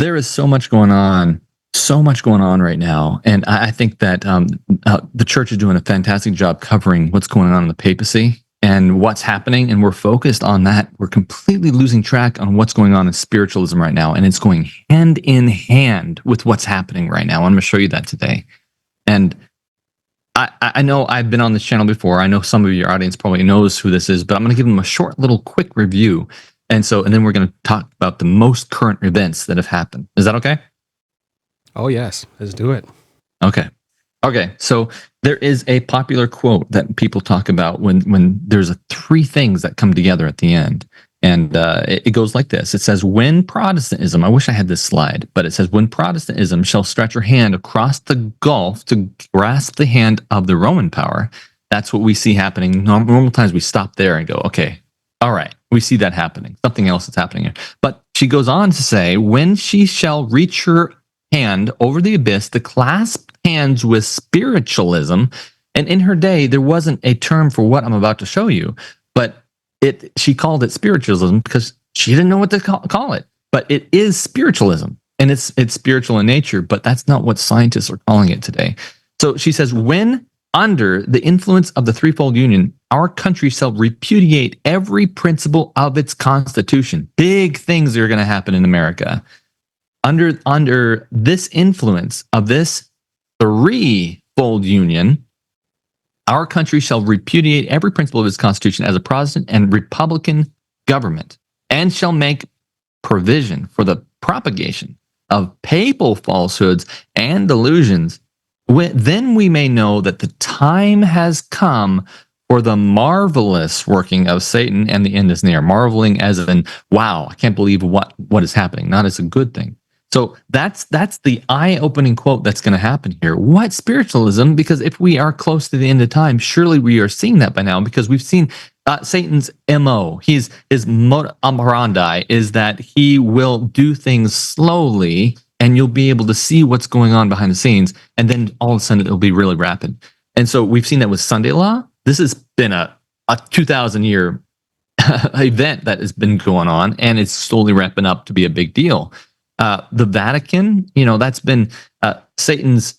There is so much going on right now, and I think that the church is doing a fantastic job covering what's going on in the papacy and what's happening, and we're focused on that. We're completely losing track on what's going on in spiritualism right now, and it's going hand in hand with what's happening right now. I'm going to show you that today. And I know I've been on this channel before. I know some of your audience probably knows who this is, but I'm going to give them a short little quick review. And then we're going to talk about the most current events that have happened. Is that okay? Oh, yes. Let's do it. Okay. So there is a popular quote that people talk about when there's three things that come together at the end. And it goes like this. It says, when Protestantism, I wish I had this slide, but it says, when Protestantism shall stretch her hand across the gulf to grasp the hand of the Roman power. That's what we see happening. Normal times we stop there and go, okay, all right, we see that happening. Something else is happening here. But she goes on to say, when she shall reach her hand over the abyss to clasp hands with spiritualism. And in her day, there wasn't a term for what I'm about to show you, but she called it spiritualism because she didn't know what to call it. But it is spiritualism, and it's spiritual in nature, but that's not what scientists are calling it today. So she says, when under the influence of the threefold union, our country shall repudiate every principle of its constitution. Big things are going to happen in America. Under this influence of this threefold union, our country shall repudiate every principle of its constitution as a Protestant and Republican government, and shall make provision for the propagation of papal falsehoods and delusions. Then we may know that the time has come for the marvelous working of Satan, and the end is near. Marveling as in, wow, I can't believe what is happening, not as a good thing. So that's the eye-opening quote that's going to happen here. What spiritualism? Because if we are close to the end of time, surely we are seeing that by now, because we've seen Satan's MO. His modus operandi is that he will do things slowly, and you'll be able to see what's going on behind the scenes, and then all of a sudden it'll be really rapid. And so we've seen that with Sunday law. This has been a 2,000-year event that has been going on, and it's slowly ramping up to be a big deal. The Vatican, that's been Satan's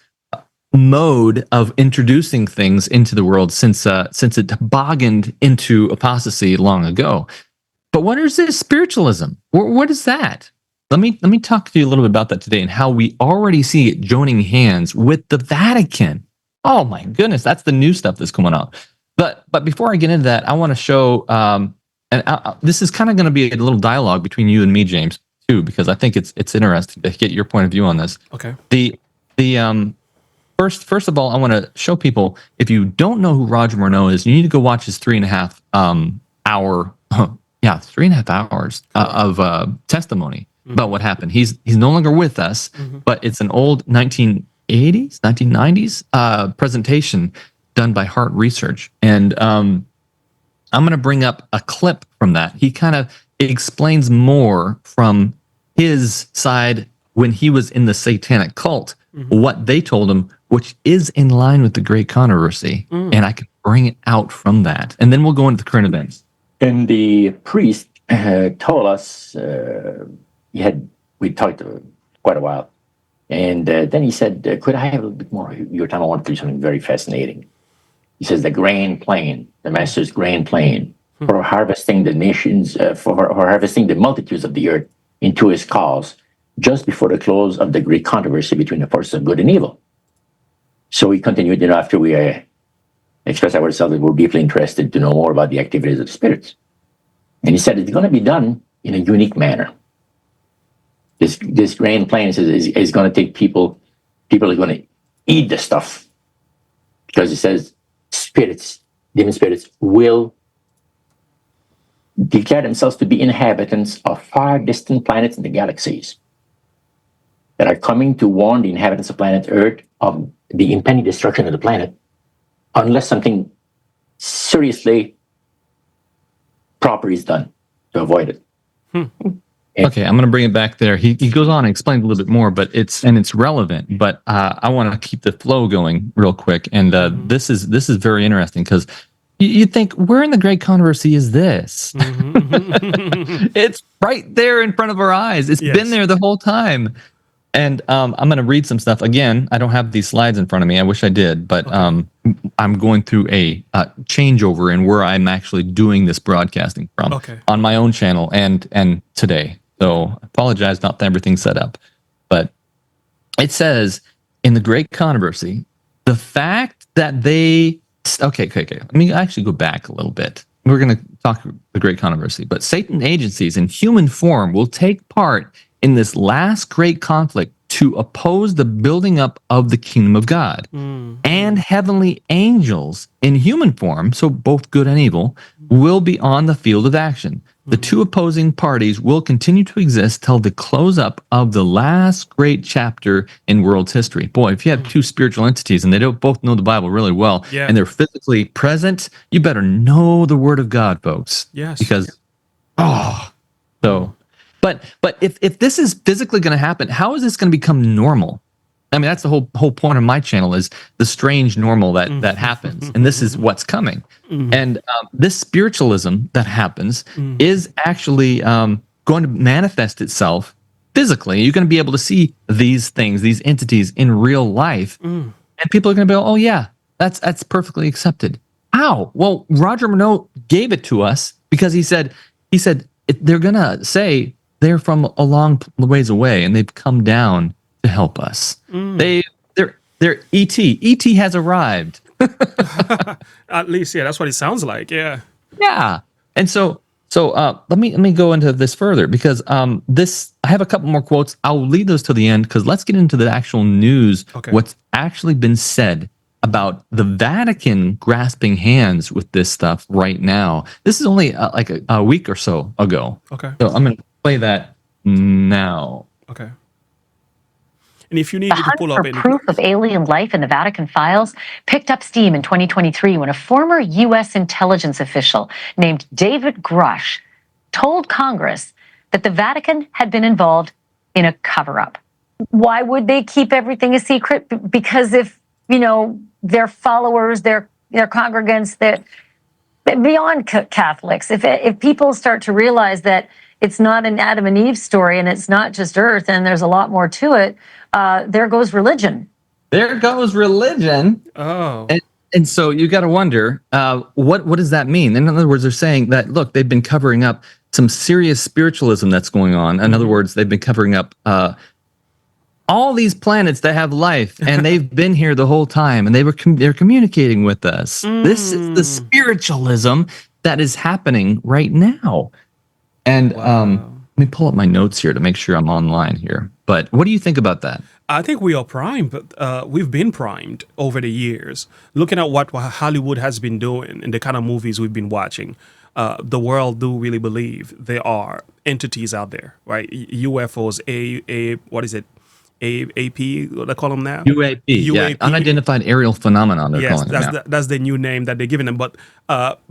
mode of introducing things into the world since it tobogganed into apostasy long ago. But what is this spiritualism? What is that? Let me talk to you a little bit about that today, and how we already see it joining hands with the Vatican. Oh my goodness, that's the new stuff that's coming out. But before I get into that, I want to show, this is kind of going to be a little dialogue between you and me, James, too, because I think it's interesting to get your point of view on this. Okay. First of all, I want to show people, if you don't know who Roger Morneau is, you need to go watch his 3.5 hours of testimony about what happened. He's no longer with us, but it's an old 1990s presentation done by Heart Research, and I'm going to bring up a clip from that. He kind of explains more from his side when he was in the satanic cult, what they told him, which is in line with the Great Controversy, and I can bring it out from that, and then we'll go into the current events. And the priest told us, we talked quite a while, and then he said, could I have a little bit more of your time? I want to do something very fascinating. He says, the grand plan, the master's grand plan for harvesting the nations, for harvesting the multitudes of the earth into his cause, just before the close of the great controversy between the forces of good and evil. So we continued, after we expressed ourselves that we're deeply interested to know more about the activities of the spirits. And he said, it's going to be done in a unique manner. This grand plan is going to take people are going to eat the stuff, because he says demon spirits will declare themselves to be inhabitants of far distant planets in the galaxies that are coming to warn the inhabitants of planet Earth of the impending destruction of the planet, unless something seriously proper is done to avoid it. Okay, I'm going to bring it back there. He goes on and explains a little bit more, but it's relevant. But I want to keep the flow going real quick. And this is very interesting, because You think, where in the great controversy is this? Mhm. It's right there in front of our eyes. It's been Yes. there the whole time. And I'm going to read some stuff. Again, I don't have these slides in front of me. I wish I did, but Okay. I'm going through a changeover in where I'm actually doing this broadcasting from Okay. on my own channel and today. So I apologize, not everything's set up. But it says in the Great Controversy, the fact that they okay. Let me actually go back a little bit. We're going to talk the Great Controversy, but Satan agencies in human form will take part in this last great conflict to oppose the building up of the kingdom of God. And heavenly angels in human form, so both good and evil, will be on the field of action. The two opposing parties will continue to exist till the close up of the last great chapter in world's history. Boy, if you have two spiritual entities and they don't both know the Bible really well, Yeah. and they're physically present, you better know the Word of God, folks. Yes. Because but if this is physically going to happen, how is this going to become normal? I mean, that's the whole point of my channel is the strange normal that happens, and this is what's coming. And this spiritualism that happens is actually going to manifest itself physically. You're going to be able to see these things, these entities in real life, and people are going to be, oh yeah, that's perfectly accepted. How? Well, Roger Morneau gave it to us because he said they're going to say they're from a long ways away and they've come down to help us. They're ET. ET has arrived. At least, yeah, that's what it sounds like. Yeah. Yeah. And so let me go into this further because this I have a couple more quotes. I'll leave those to the end because let's get into the actual news. Okay. What's actually been said about the Vatican grasping hands with this stuff right now. This is only like a week or so ago. Okay. So I'm going to play that now. Okay. And if you need The me to hunt pull for up any proof of alien life in the Vatican files picked up steam in 2023 when a former U.S. intelligence official named David Grush told Congress that the Vatican had been involved in a cover-up. Why would they keep everything a secret? Because if, their followers, their congregants, they're beyond Catholics, if people start to realize that it's not an Adam and Eve story and it's not just Earth and there's a lot more to it, there goes religion. There goes religion. Oh. And so you got to wonder, what does that mean? In other words, they're saying that, look, they've been covering up some serious spiritualism that's going on. In other words, they've been covering up all these planets that have life, and they've been here the whole time, and they're communicating with us. This is the spiritualism that is happening right now. And let me pull up my notes here to make sure I'm online here. But what do you think about that? I think we are primed, but we've been primed over the years. Looking at what Hollywood has been doing and the kind of movies we've been watching, the world do really believe there are entities out there, right? UFOs, what is it? AP, what they call them now? UAP, yeah, unidentified aerial phenomenon. They're calling it now. That's the new name that they're giving them. But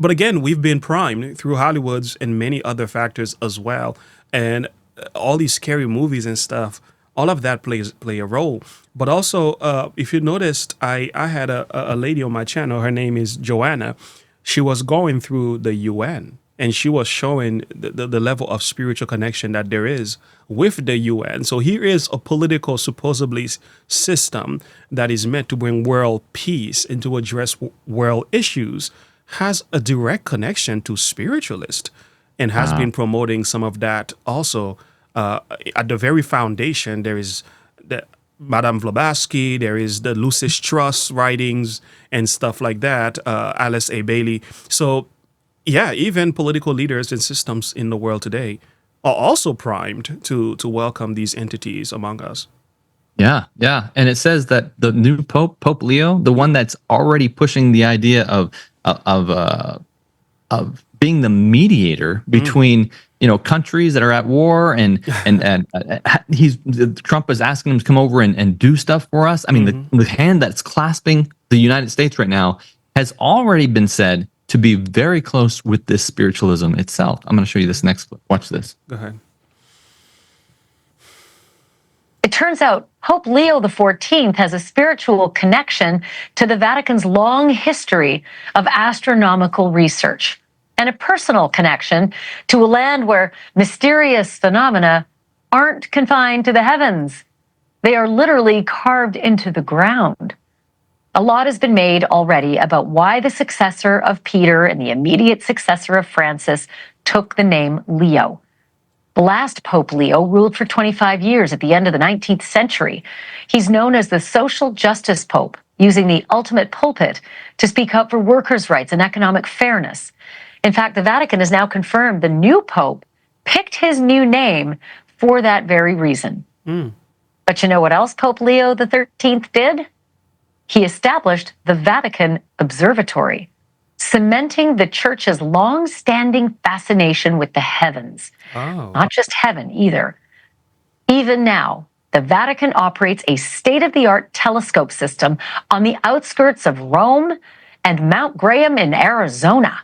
again, we've been primed through Hollywood's and many other factors as well, and all these scary movies and stuff. All of that play a role. But also, if you noticed, I had a lady on my channel. Her name is Joanna. She was going through the UN, and she was showing the level of spiritual connection that there is with the UN. So here is a political, supposedly, system that is meant to bring world peace and to address world issues, has a direct connection to spiritualist, and has been promoting some of that also. At the very foundation, there is the Madame Blavatsky, there is the Lucis Trust writings and stuff like that, Alice A. Bailey. So, yeah, even political leaders and systems in the world today are also primed to welcome these entities among us. Yeah. And it says that the new Pope Leo, the one that's already pushing the idea of being the mediator between countries that are at war, and Trump is asking him to come over and do stuff for us. I mean, the hand that's clasping the United States right now has already been said to be very close with this spiritualism itself. I'm going to show you this next clip. Watch this. Go ahead. It turns out Pope Leo XIV has a spiritual connection to the Vatican's long history of astronomical research and a personal connection to a land where mysterious phenomena aren't confined to the heavens. They are literally carved into the ground. A lot has been made already about why the successor of Peter and the immediate successor of Francis took the name Leo. The last Pope Leo ruled for 25 years at the end of the 19th century. He's known as the social justice pope, using the ultimate pulpit to speak up for workers' rights and economic fairness. In fact, the Vatican has now confirmed the new pope picked his new name for that very reason. But you know what else Pope Leo XIII did? He established the Vatican Observatory, cementing the church's long-standing fascination with the heavens. Not just heaven either. Even now, the Vatican operates a state-of-the-art telescope system on the outskirts of Rome and Mount Graham in Arizona.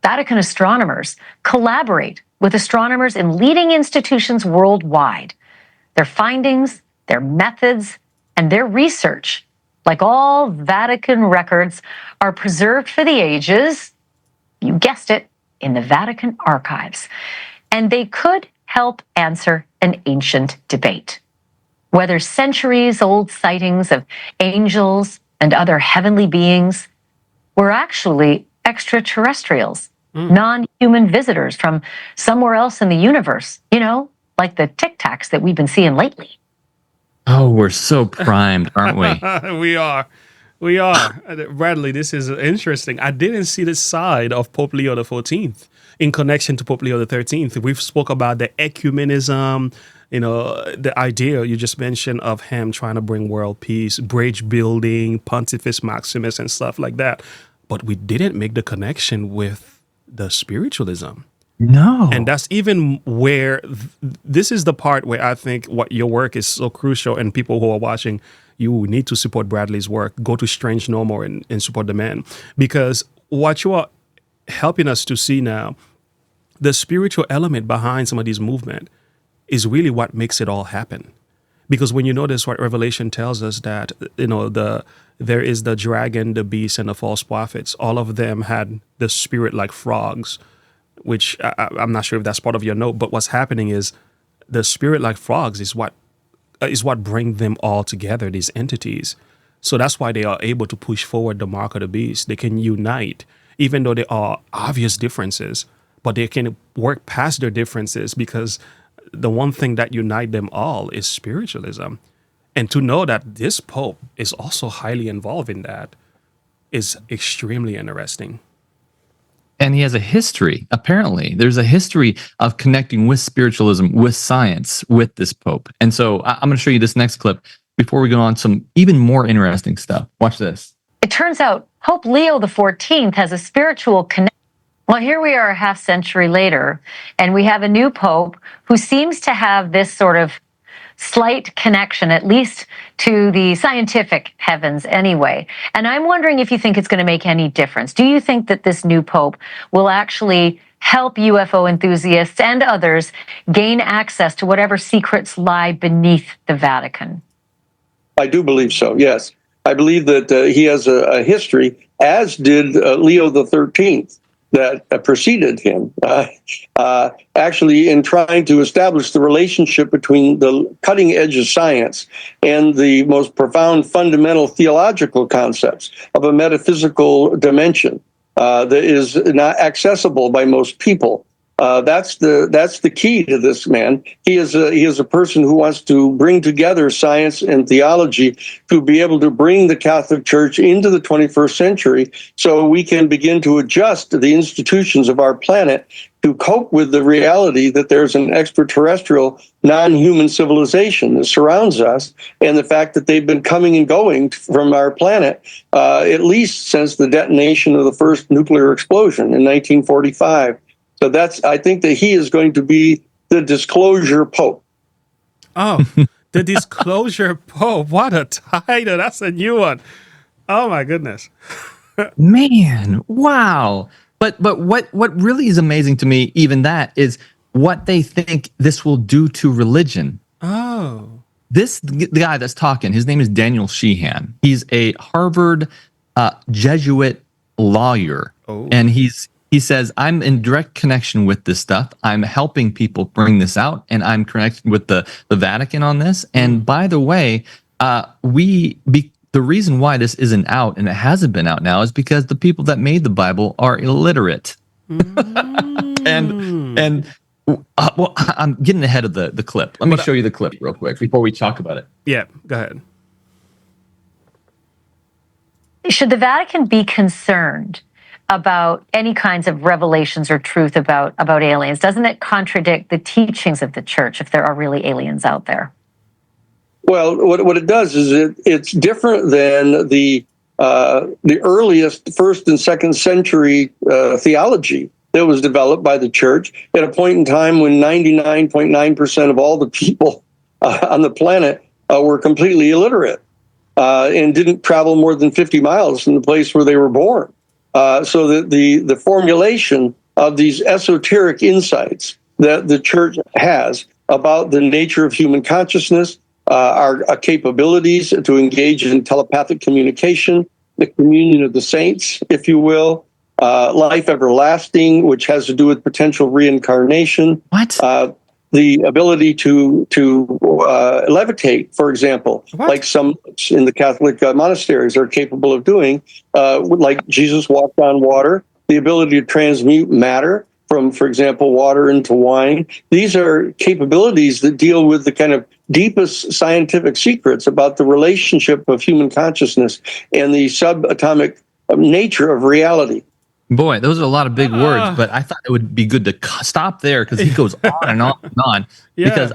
Vatican astronomers collaborate with astronomers in leading institutions worldwide. Their findings, their methods, and their research, like all Vatican records, are preserved for the ages, you guessed it, in the Vatican archives. And they could help answer an ancient debate. Whether centuries-old sightings of angels and other heavenly beings were actually extraterrestrials, non-human visitors from somewhere else in the universe, you know, like the Tic Tacs that we've been seeing lately. Oh, we're so primed, aren't we? We are. We are. Bradley, this is interesting. I didn't see this side of Pope Leo XIV in connection to Pope Leo XIII. We've spoke about the ecumenism, you know, the idea you just mentioned of him trying to bring world peace, bridge building, Pontifex Maximus, and stuff like that. But we didn't make the connection with the spiritualism. No. And that's even where this is the part where I think what your work is so crucial, and people who are watching, you need to support Bradley's work. Go to Strange No More and support the man, because what you are helping us to see now, the spiritual element behind some of these movements is really what makes it all happen. Because when you notice what Revelation tells us, that, you know, there is the dragon, the beast, and the false prophets. All of them had the spirit like frogs, which I'm not sure if that's part of your note, but what's happening is the spirit like frogs is what bring them all together, these entities. So that's why they are able to push forward the mark of the beast. They can unite, even though there are obvious differences, but they can work past their differences, because the one thing that unite them all is spiritualism. And to know that this Pope is also highly involved in that is extremely interesting. And he has a history, apparently. There's a history of connecting with spiritualism, with science, with this Pope. And so I'm going to show you this next clip before we go on some even more interesting stuff. Watch this. It turns out Pope Leo XIV has a spiritual connection. Well, here we are a half century later, and we have a new Pope who seems to have this sort of slight connection, at least to the scientific heavens anyway. And I'm wondering if you think it's going to make any difference. Do you think that this new Pope will actually help UFO enthusiasts and others gain access to whatever secrets lie beneath the Vatican? I do believe so, yes. I believe that he has a history, as did Leo XIII, that preceded him, actually in trying to establish the relationship between the cutting edge of science and the most profound fundamental theological concepts of a metaphysical dimension that is not accessible by most people. That's the key to this man. He is a person who wants to bring together science and theology to be able to bring the Catholic Church into the 21st century, so we can begin to adjust the institutions of our planet to cope with the reality that there's an extraterrestrial, non-human civilization that surrounds us, and the fact that they've been coming and going from our planet at least since the detonation of the first nuclear explosion in 1945. So I think that he is going to be the disclosure Pope. Oh, the disclosure Pope. What a title. That's a new one. Oh, my goodness. Man, wow. But what really is amazing to me, even that, is what they think this will do to religion. Oh. the guy that's talking, his name is Daniel Sheehan. He's a Harvard Jesuit lawyer, and he says, I'm in direct connection with this stuff. I'm helping people bring this out, and I'm connected with the Vatican on this. And by the way, the reason why this isn't out, and it hasn't been out now, is because the people that made the Bible are illiterate. and well, I'm getting ahead of the clip. Let me show you the clip real quick before we talk about it. Yeah, go ahead. Should the Vatican be concerned about any kinds of revelations or truth about aliens? Doesn't it contradict the teachings of the church if there are really aliens out there? Well, what it does is it's different than the earliest first and second century theology that was developed by the church at a point in time when 99.9% of all the people on the planet were completely illiterate and didn't travel more than 50 miles from the place where they were born. So that the formulation of these esoteric insights that the church has about the nature of human consciousness, our capabilities to engage in telepathic communication, the communion of the saints, if you will, life everlasting, which has to do with potential reincarnation. What? The ability to levitate, for example, like some in the Catholic monasteries are capable of doing, like Jesus walked on water, the ability to transmute matter from, for example, water into wine. These are capabilities that deal with the kind of deepest scientific secrets about the relationship of human consciousness and the subatomic nature of reality. Boy, those are a lot of big words, but I thought it would be good to stop there because he goes on and on and on. Yeah. Because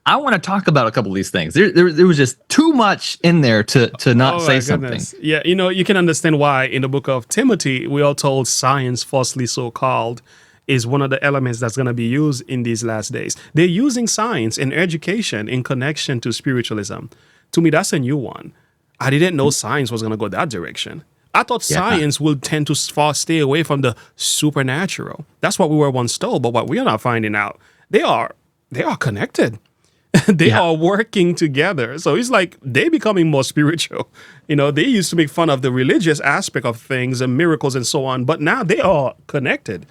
I want to talk about a couple of these things. There was just too much in there to not say something. Yeah, you can understand why in the book of Timothy, we are told science, falsely so-called, is one of the elements that's going to be used in these last days. They're using science and education in connection to spiritualism. To me, that's a new one. I didn't know science was going to go that direction. I thought science would tend to stay away from the supernatural. That's what we were once told, but what we are not finding out, they are connected. They are working together. So it's like they're becoming more spiritual. They used to make fun of the religious aspect of things and miracles and so on, but now they are connected.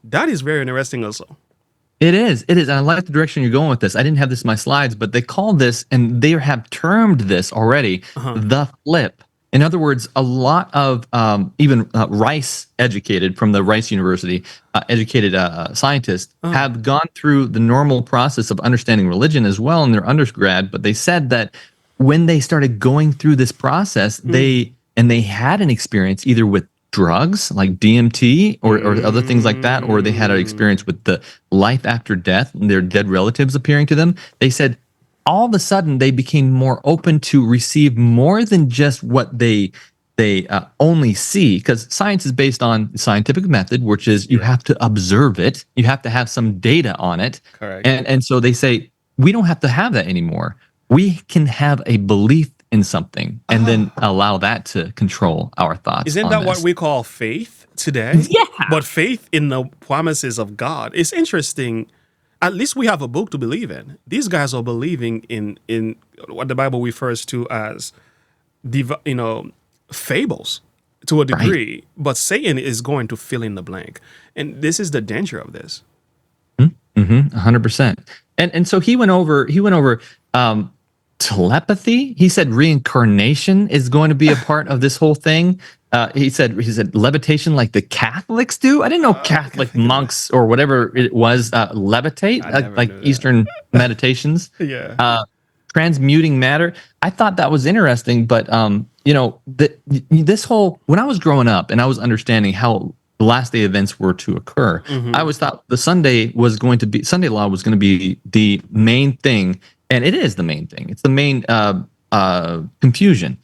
That is very interesting also. It is. And I like the direction you're going with this. I didn't have this in my slides, but they call this, and they have termed this already, the flip. In other words, a lot of even Rice educated from the Rice University, educated scientists have gone through the normal process of understanding religion as well in their undergrad. But they said that when they started going through this process, they had an experience either with drugs like DMT or other things like that, or they had an experience with the life after death and their dead relatives appearing to them. They said all of a sudden they became more open to receive more than just what they only see, because science is based on scientific method, which is you have to observe it, you have to have some data on it. Correct. And so they say we don't have to have that anymore. We can have a belief in something and then allow that to control our thoughts. Isn't that what we call faith today? Yeah. But faith in the promises of God. It's interesting. At least we have a book to believe in. These guys are believing in what the Bible refers to as, fables to a degree. Right. But Satan is going to fill in the blank, and this is the danger of this. 100%. And so he went over telepathy. He said reincarnation is going to be a part of this whole thing. He said levitation like the Catholics do. I didn't know Catholic monks or whatever it was levitate, like Eastern meditations. Yeah. Transmuting matter. I thought that was interesting, but this whole, when I was growing up and I was understanding how the last day events were to occur, I always thought the Sunday law was going to be the main thing, and it is the main thing. It's the main confusion.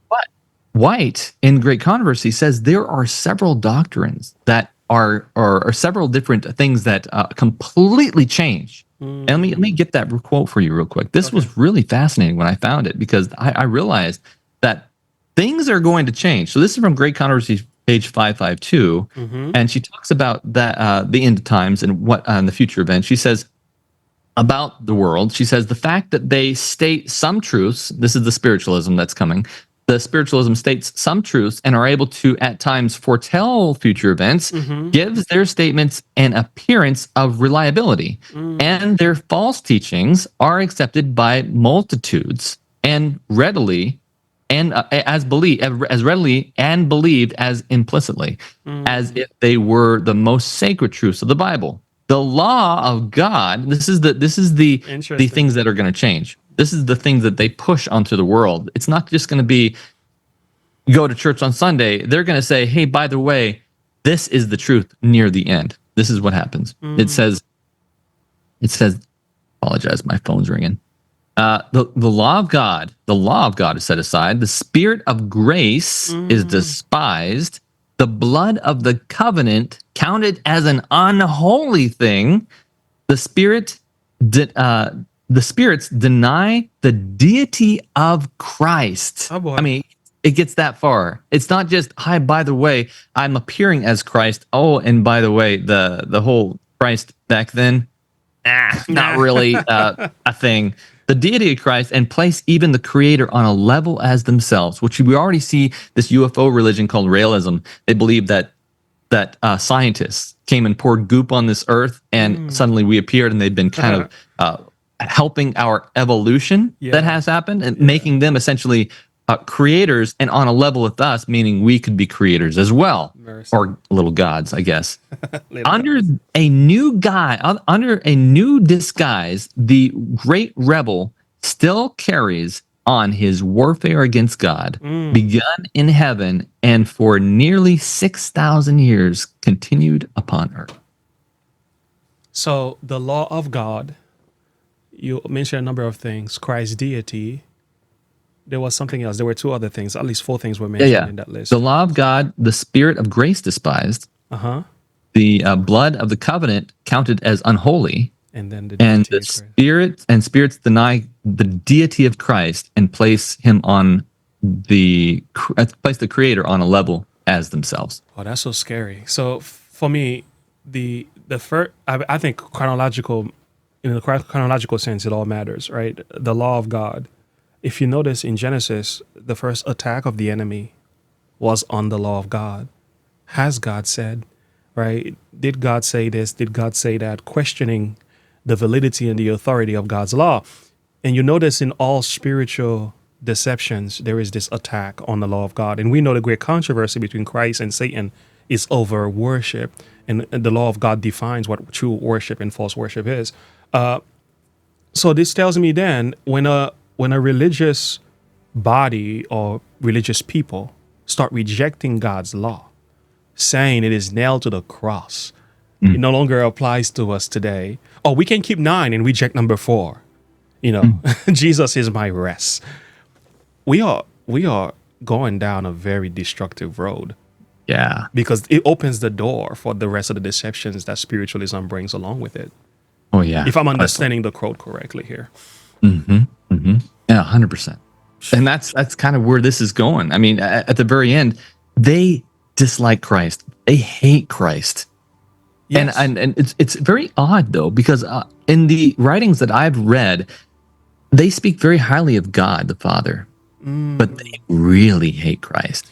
But White in Great Controversy says there are several doctrines that are several different things that completely change. And let me get that quote for you real quick. This was really fascinating when I found it, because I realized that things are going to change. So this is from Great Controversy, page 552, and she talks about that the end of times and what the future events. She says, about the world. She says the fact that they state some truths, this is the spiritualism that's coming. The spiritualism states some truths and are able to at times foretell future events, gives their statements an appearance of reliability. And their false teachings are accepted by multitudes and readily and as readily and believed as implicitly, as if they were the most sacred truths of the Bible. The law of God, this is the things that are going to change. This is the things that they push onto the world. It's not just going to be go to church on Sunday. They're going to say, hey, by the way, this is the truth near the end. This is what happens. It says, apologize, my phone's ringing. The law of God is set aside. The spirit of grace is despised. The blood of the covenant counted as an unholy thing. The spirits deny the deity of Christ. Oh boy. I mean, it gets that far. It's not just, hi, by the way, I'm appearing as Christ. Oh, and by the way, the whole Christ back then, not really a thing. The deity of Christ, and place even the creator on a level as themselves, which we already see this UFO religion called realism. They believe that scientists came and poured goop on this earth, and suddenly we appeared, and they've been kind of helping our evolution that has happened, and making them essentially creators and on a level with us, meaning we could be creators as well, or little gods, I guess. Under a new disguise, the great rebel still carries on his warfare against God, begun in heaven and for nearly 6,000 years continued upon earth. So the law of God, you mentioned a number of things. Christ's deity. There was something else. There were two other things. At least 4 things were mentioned in that list. The law of God, the spirit of grace despised. The blood of the covenant counted as unholy. And then the spirits deny the deity of Christ and place the creator on a level as themselves. Oh, that's so scary. So for me, the first, I think in the chronological sense, it all matters, right? The law of God. If you notice in Genesis, the first attack of the enemy was on the law of God. Has God said, right? Did God say this? Did God say that? Questioning the validity and the authority of God's law. And you notice in all spiritual deceptions, there is this attack on the law of God. And we know the great controversy between Christ and Satan is over worship. And the law of God defines what true worship and false worship is. So this tells me then, when a religious body or religious people start rejecting God's law, saying it is nailed to the cross, it no longer applies to us today. Oh, we can keep 9 and reject number 4. Jesus is my rest. We are going down a very destructive road. Yeah. Because it opens the door for the rest of the deceptions that spiritualism brings along with it. Oh, yeah. If I'm understanding the quote correctly here. Yeah, 100%. And that's kind of where this is going. I mean, at the very end, they dislike Christ. They hate Christ. Yes. And it's very odd, though, because in the writings that I've read, they speak very highly of God the Father, but they really hate Christ.